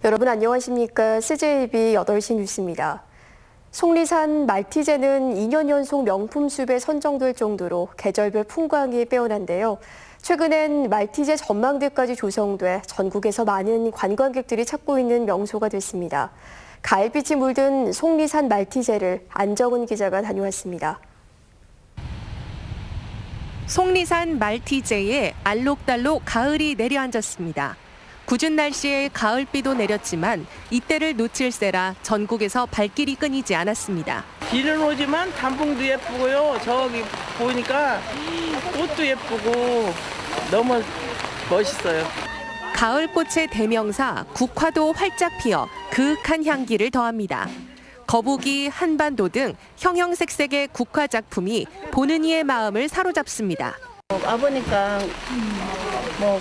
여러분 안녕하십니까? CJB 8시 뉴스입니다. 속리산 말티제는 2년 연속 명품숲에 선정될 정도로 계절별 풍광이 빼어난데요. 최근엔 말티제 전망대까지 조성돼 전국에서 많은 관광객들이 찾고 있는 명소가 됐습니다. 가을빛이 물든 속리산 말티제를 안정은 기자가 다녀왔습니다. 속리산 말티제에 알록달록 가을이 내려앉았습니다. 궂은 날씨에 가을비도 내렸지만 이때를 놓칠세라 전국에서 발길이 끊이지 않았습니다. 비는 오지만 단풍도 예쁘고요. 저기 보니까 꽃도 예쁘고 너무 멋있어요. 가을꽃의 대명사 국화도 활짝 피어 그윽한 향기를 더합니다. 거북이, 한반도 등 형형색색의 국화 작품이 보는 이의 마음을 사로잡습니다. 와보니까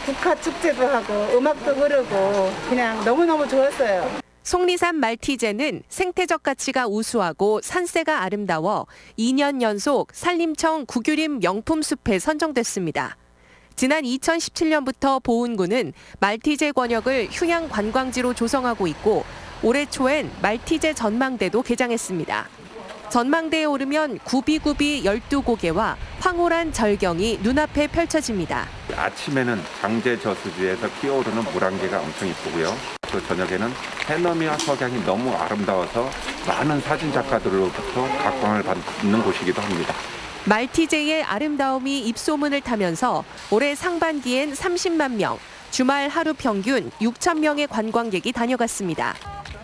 국화 축제도 하고 음악도 흐르고 그냥 너무너무 좋았어요. 속리산 말티제는 생태적 가치가 우수하고 산세가 아름다워 2년 연속 산림청 국유림 명품숲에 선정됐습니다. 지난 2017년부터 보은구는 말티제 권역을 휴양 관광지로 조성하고 있고 올해 초엔 말티제 전망대도 개장했습니다. 전망대에 오르면 구비구비 12고개와 황홀한 절경이 눈앞에 펼쳐집니다. 아침에는 장제 저수지에서 끼어오르는 물안개가 엄청 이쁘고요. 또 저녁에는 해넘이와 석양이 너무 아름다워서 많은 사진 작가들로부터 각광을 받는 곳이기도 합니다. 말티제의 아름다움이 입소문을 타면서 올해 상반기엔 30만 명, 주말 하루 평균 6천 명의 관광객이 다녀갔습니다.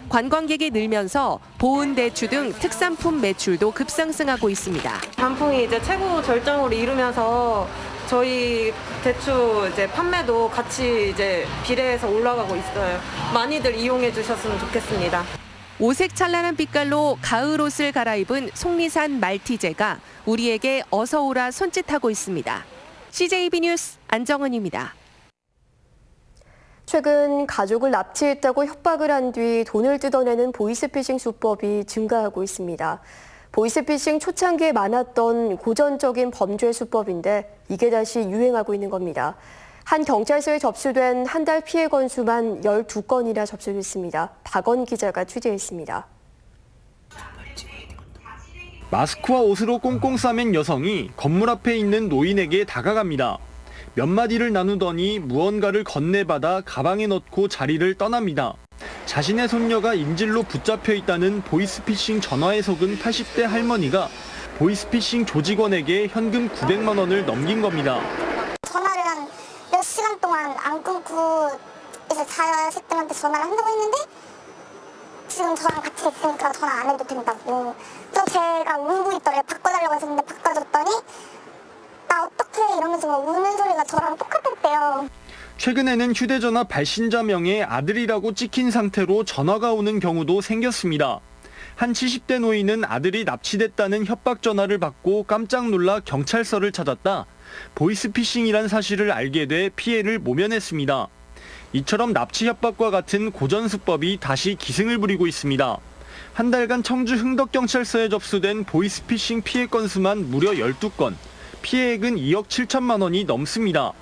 관광객이 늘면서 보은 대추 등 특산품 매출도 급상승하고 있습니다. 단풍이 이제 최고 절정으로 이루면서 저희 대추 판매도 같이 비례해서 올라가고 있어요. 많이들 이용해 주셨으면 좋겠습니다. 오색 찬란한 빛깔로 가을 옷을 갈아입은 속리산 말티제가 우리에게 어서 오라 손짓하고 있습니다. CJB 뉴스 안정은입니다. 최근 가족을 납치했다고 협박을 한 뒤 돈을 뜯어내는 보이스피싱 수법이 증가하고 있습니다. 보이스피싱 초창기에 많았던 고전적인 범죄 수법인데 이게 다시 유행하고 있는 겁니다. 한 경찰서에 접수된 한 달 피해 건수만 12건이나 접수됐습니다. 박원 기자가 취재했습니다. 마스크와 옷으로 꽁꽁 싸맨 여성이 건물 앞에 있는 노인에게 다가갑니다. 몇 마디를 나누더니 무언가를 건네받아 가방에 넣고 자리를 떠납니다. 자신의 손녀가 인질로 붙잡혀 있다는 보이스피싱 전화에 속은 80대 할머니가 보이스피싱 조직원에게 현금 900만 원을 넘긴 겁니다. 전화를 한 몇 시간 동안 안 끊고 이제 자식들한테 전화를 한다고 했는데 지금 저랑 같이 있으니까 전화 안 해도 된다고. 또 제가 울고 있더래요. 바꿔달라고 했었는데 바꿔줬더니 나 어떡해 이러면서 우는 소리가 저랑 똑같았대요. 최근에는 휴대전화 발신자 명의 아들이라고 찍힌 상태로 전화가 오는 경우도 생겼습니다. 한 70대 노인은 아들이 납치됐다는 협박 전화를 받고 깜짝 놀라 경찰서를 찾았다. 보이스피싱이란 사실을 알게 돼 피해를 모면했습니다. 이처럼 납치 협박과 같은 고전 수법이 다시 기승을 부리고 있습니다. 한 달간 청주 흥덕경찰서에 접수된 보이스피싱 피해 건수만 무려 12건, 피해액은 2억 7천만 원이 넘습니다.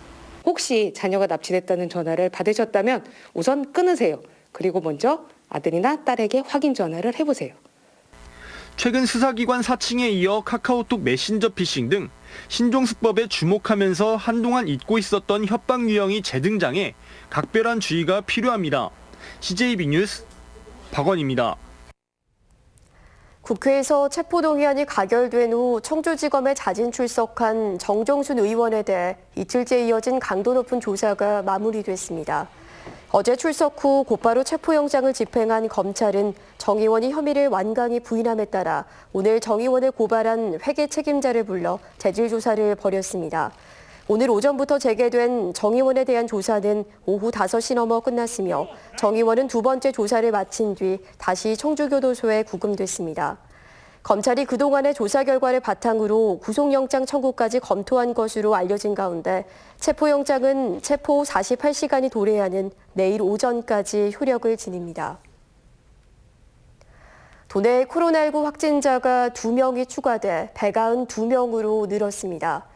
혹시 자녀가 납치됐다는 전화를 받으셨다면 우선 끊으세요. 그리고 먼저 아들이나 딸에게 확인 전화를 해보세요. 최근 수사기관 사칭에 이어 카카오톡 메신저 피싱 등 신종수법에 주목하면서 한동안 잊고 있었던 협박 유형이 재등장해 각별한 주의가 필요합니다. CJB 뉴스 박원입니다. 국회에서 체포동의안이 가결된 후 청주지검에 자진 출석한 정정순 의원에 대해 이틀째 이어진 강도 높은 조사가 마무리됐습니다. 어제 출석 후 곧바로 체포영장을 집행한 검찰은 정 의원이 혐의를 완강히 부인함에 따라 오늘 정 의원을 고발한 회계 책임자를 불러 재질 조사를 벌였습니다. 오늘 오전부터 재개된 정 의원에 대한 조사는 오후 5시 넘어 끝났으며 정 의원은 두 번째 조사를 마친 뒤 다시 청주교도소에 구금됐습니다. 검찰이 그동안의 조사 결과를 바탕으로 구속영장 청구까지 검토한 것으로 알려진 가운데 체포영장은 체포 후 48시간이 도래하는 내일 오전까지 효력을 지닙니다. 도내 코로나19 확진자가 2명이 추가돼 192명으로 늘었습니다.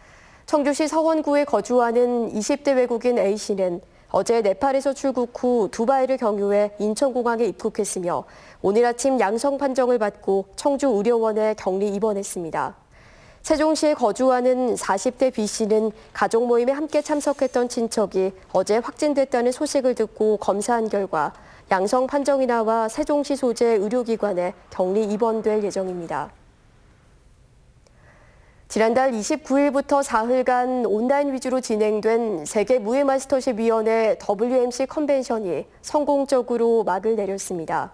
청주시 서원구에 거주하는 20대 외국인 A씨는 어제 네팔에서 출국 후 두바이를 경유해 인천공항에 입국했으며 오늘 아침 양성 판정을 받고 청주의료원에 격리 입원했습니다. 세종시에 거주하는 40대 B 씨는 가족 모임에 함께 참석했던 친척이 어제 확진됐다는 소식을 듣고 검사한 결과 양성 판정이 나와 세종시 소재 의료기관에 격리 입원될 예정입니다. 지난달 29일부터 사흘간 온라인 위주로 진행된 세계 무예 마스터십 위원회 WMC 컨벤션이 성공적으로 막을 내렸습니다.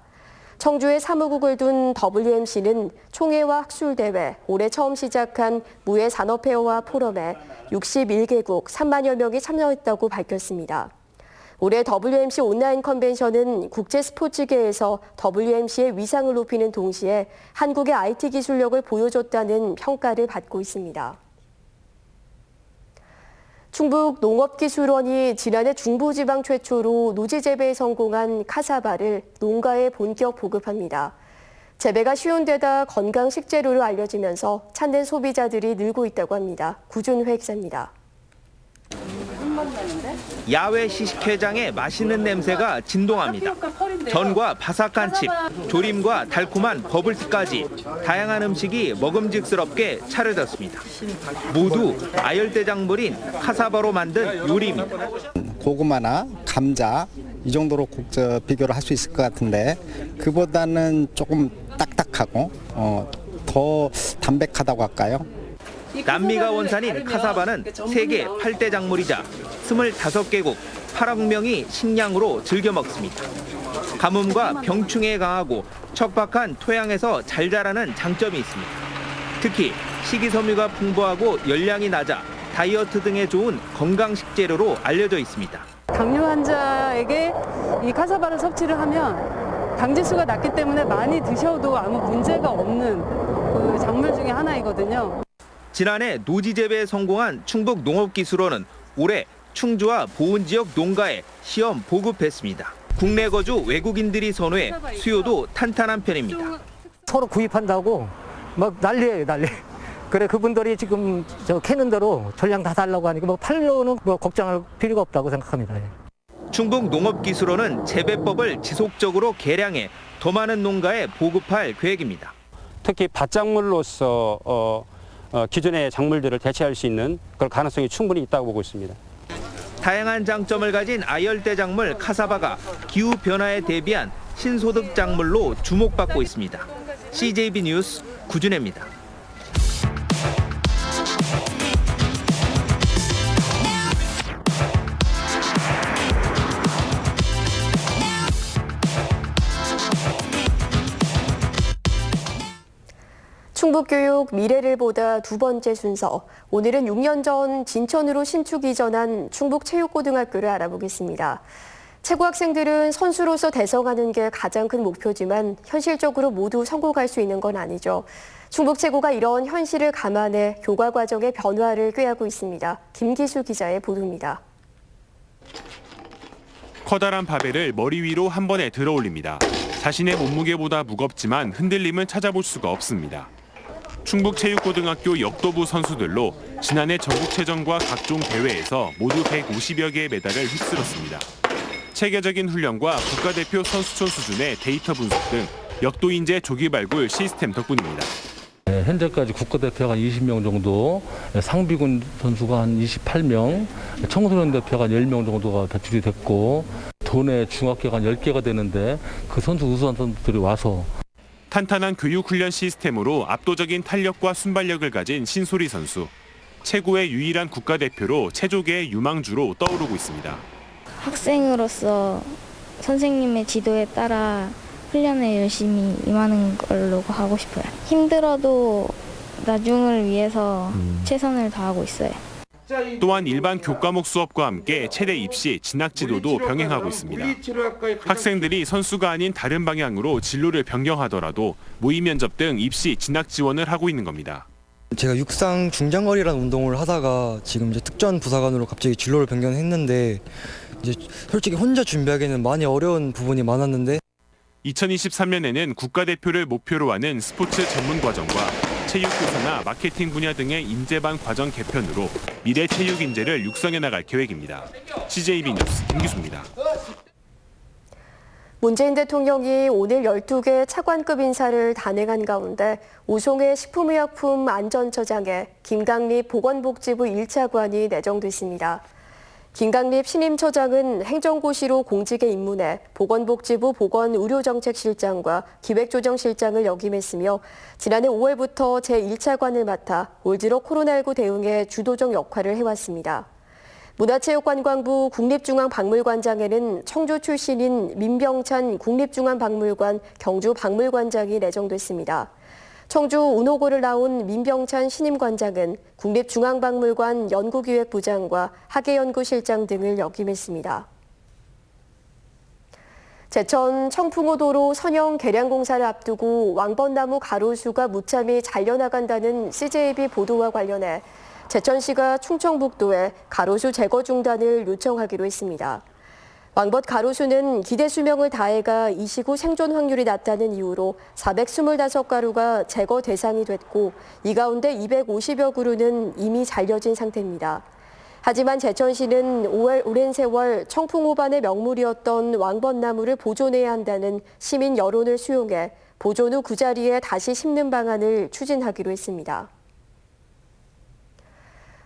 청주에 사무국을 둔 WMC는 총회와 학술대회, 올해 처음 시작한 무예 산업회어와 포럼에 61개국 3만여 명이 참여했다고 밝혔습니다. 올해 WMC 온라인 컨벤션은 국제 스포츠계에서 WMC의 위상을 높이는 동시에 한국의 IT 기술력을 보여줬다는 평가를 받고 있습니다. 충북농업기술원이 지난해 중부지방 최초로 노지 재배에 성공한 카사바를 농가에 본격 보급합니다. 재배가 쉬운 데다 건강 식재료로 알려지면서 찾는 소비자들이 늘고 있다고 합니다. 구준회 기자입니다. 야외 시식회장의 맛있는 냄새가 진동합니다. 전과 바삭한 칩, 조림과 달콤한 버블티까지 다양한 음식이 먹음직스럽게 차려졌습니다. 모두 아열대 작물인 카사바로 만든 요리입니다. 고구마나 감자 이 정도로 비교를 할 수 있을 것 같은데 그보다는 조금 딱딱하고 더 담백하다고 할까요? 남미가 원산인 카사바는 세계 8대 작물이자 25개국 8억 명이 식량으로 즐겨 먹습니다. 가뭄과 병충해에 강하고 척박한 토양에서 잘 자라는 장점이 있습니다. 특히 식이섬유가 풍부하고 열량이 낮아 다이어트 등에 좋은 건강 식재료로 알려져 있습니다. 당뇨 환자에게 이 카사바를 섭취를 하면 당지수가 낮기 때문에 많이 드셔도 아무 문제가 없는 그 작물 중에 하나이거든요. 지난해 노지 재배에 성공한 충북농업기술원은 올해 충주와 보은 지역 농가에 시험 보급했습니다. 국내 거주 외국인들이 선호해 수요도 탄탄한 편입니다. 서로 구입한다고 막 난리예요, 난리. 그래 그분들이 지금 캐는 대로 전량 다 달라고 하니까 팔로는 걱정할 필요가 없다고 생각합니다. 충북농업기술원은 재배법을 지속적으로 개량해 더 많은 농가에 보급할 계획입니다. 특히 밭작물로서 기존의 작물들을 대체할 수 있는 그런 가능성이 충분히 있다고 보고 있습니다. 다양한 장점을 가진 아열대 작물 카사바가 기후 변화에 대비한 신소득 작물로 주목받고 있습니다. CJB 뉴스 구준혜입니다. 충북교육 미래를 보다 두 번째 순서. 오늘은 6년 전 진천으로 신축 이전한 충북체육고등학교를 알아보겠습니다. 최고 학생들은 선수로서 대성하는 게 가장 큰 목표지만 현실적으로 모두 성공할 수 있는 건 아니죠. 충북체고가 이런 현실을 감안해 교과 과정의 변화를 꾀하고 있습니다. 김기수 기자의 보도입니다. 커다란 바벨을 머리 위로 한 번에 들어올립니다. 자신의 몸무게보다 무겁지만 흔들림을 찾아볼 수가 없습니다. 충북체육고등학교 역도부 선수들로 지난해 전국체전과 각종 대회에서 모두 150여 개의 메달을 휩쓸었습니다. 체계적인 훈련과 국가대표 선수촌 수준의 데이터 분석 등 역도 인재 조기 발굴 시스템 덕분입니다. 현재까지 국가대표가 20명 정도, 상비군 선수가 한 28명, 청소년 대표가 한 10명 정도가 배출이 됐고 도내 중학교가 한 10개가 되는데 그 선수 우수한 선수들이 와서 탄탄한 교육 훈련 시스템으로 압도적인 탄력과 순발력을 가진 신소리 선수. 최고의 유일한 국가대표로 체조계의 유망주로 떠오르고 있습니다. 학생으로서 선생님의 지도에 따라 훈련에 열심히 임하는 걸로 하고 싶어요. 힘들어도 나중을 위해서 최선을 다하고 있어요. 또한 일반 교과목 수업과 함께 체대 입시, 진학 지도도 병행하고 있습니다. 학생들이 선수가 아닌 다른 방향으로 진로를 변경하더라도 모의 면접 등 입시, 진학 지원을 하고 있는 겁니다. 제가 육상 중장거리라는 운동을 하다가 지금 이제 특전 부사관으로 갑자기 진로를 변경했는데 이제 솔직히 혼자 준비하기에는 많이 어려운 부분이 많았는데 2023년에는 국가대표를 목표로 하는 스포츠 전문 과정과 체육교사나 마케팅 분야 등의 인재반 과정 개편으로 미래 체육 인재를 육성해 나갈 계획입니다. CJB 뉴스 김기수입니다. 문재인 대통령이 오늘 12개 차관급 인사를 단행한 가운데 우송의 식품의약품 안전처장에 김강립 보건복지부 1차관이 내정됐습니다. 김강립 신임처장은 행정고시로 공직에 입문해 보건복지부 보건의료정책실장과 기획조정실장을 역임했으며 지난해 5월부터 제1차관을 맡아 올 들어 코로나19 대응에 주도적 역할을 해왔습니다. 문화체육관광부 국립중앙박물관장에는 청주 출신인 민병찬 국립중앙박물관 경주박물관장이 내정됐습니다. 청주 운호고를 나온 민병찬 신임관장은 국립중앙박물관 연구기획부장과 학예연구실장 등을 역임했습니다. 제천 청풍호도로 선형 개량 공사를 앞두고 왕벚나무 가로수가 무참히 잘려나간다는 CJB 보도와 관련해 제천시가 충청북도에 가로수 제거 중단을 요청하기로 했습니다. 왕벗 가로수는 기대 수명을 다해가 이 시구 생존 확률이 낮다는 이유로 425가루가 제거 대상이 됐고 이 가운데 250여 그루는 이미 잘려진 상태입니다. 하지만 제천시는 오랜 세월 청풍호반의 명물이었던 왕벗나무를 보존해야 한다는 시민 여론을 수용해 보존 후 그 자리에 다시 심는 방안을 추진하기로 했습니다.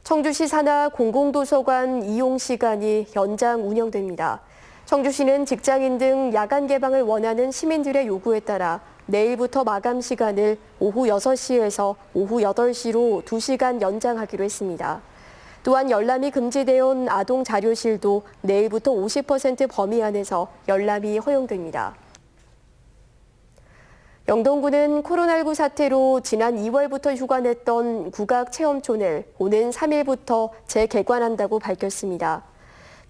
청주시 산하 공공도서관 이용 시간이 연장 운영됩니다. 청주시는 직장인 등 야간 개방을 원하는 시민들의 요구에 따라 내일부터 마감 시간을 오후 6시에서 오후 8시로 2시간 연장하기로 했습니다. 또한 열람이 금지되어 온 아동 자료실도 내일부터 50% 범위 안에서 열람이 허용됩니다. 영동구는 코로나19 사태로 지난 2월부터 휴관했던 국악체험촌을 오는 3일부터 재개관한다고 밝혔습니다.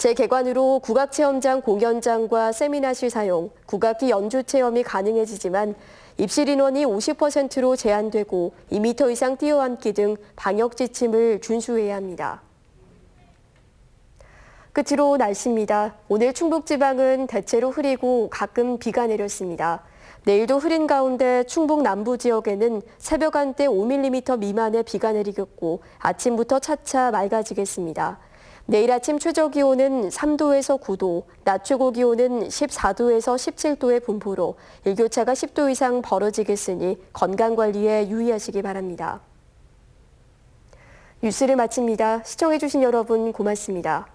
재개관으로 국악체험장 공연장과 세미나실 사용, 국악기 연주 체험이 가능해지지만 입실 인원이 50%로 제한되고 2m 이상 뛰어앉기 등 방역 지침을 준수해야 합니다. 끝으로 날씨입니다. 오늘 충북지방은 대체로 흐리고 가끔 비가 내렸습니다. 내일도 흐린 가운데 충북 남부 지역에는 새벽 한때 5mm 미만의 비가 내리겠고 아침부터 차차 맑아지겠습니다. 내일 아침 최저 기온은 3도에서 9도, 낮 최고 기온은 14도에서 17도의 분포로 일교차가 10도 이상 벌어지겠으니 건강관리에 유의하시기 바랍니다. 뉴스를 마칩니다. 시청해주신 여러분 고맙습니다.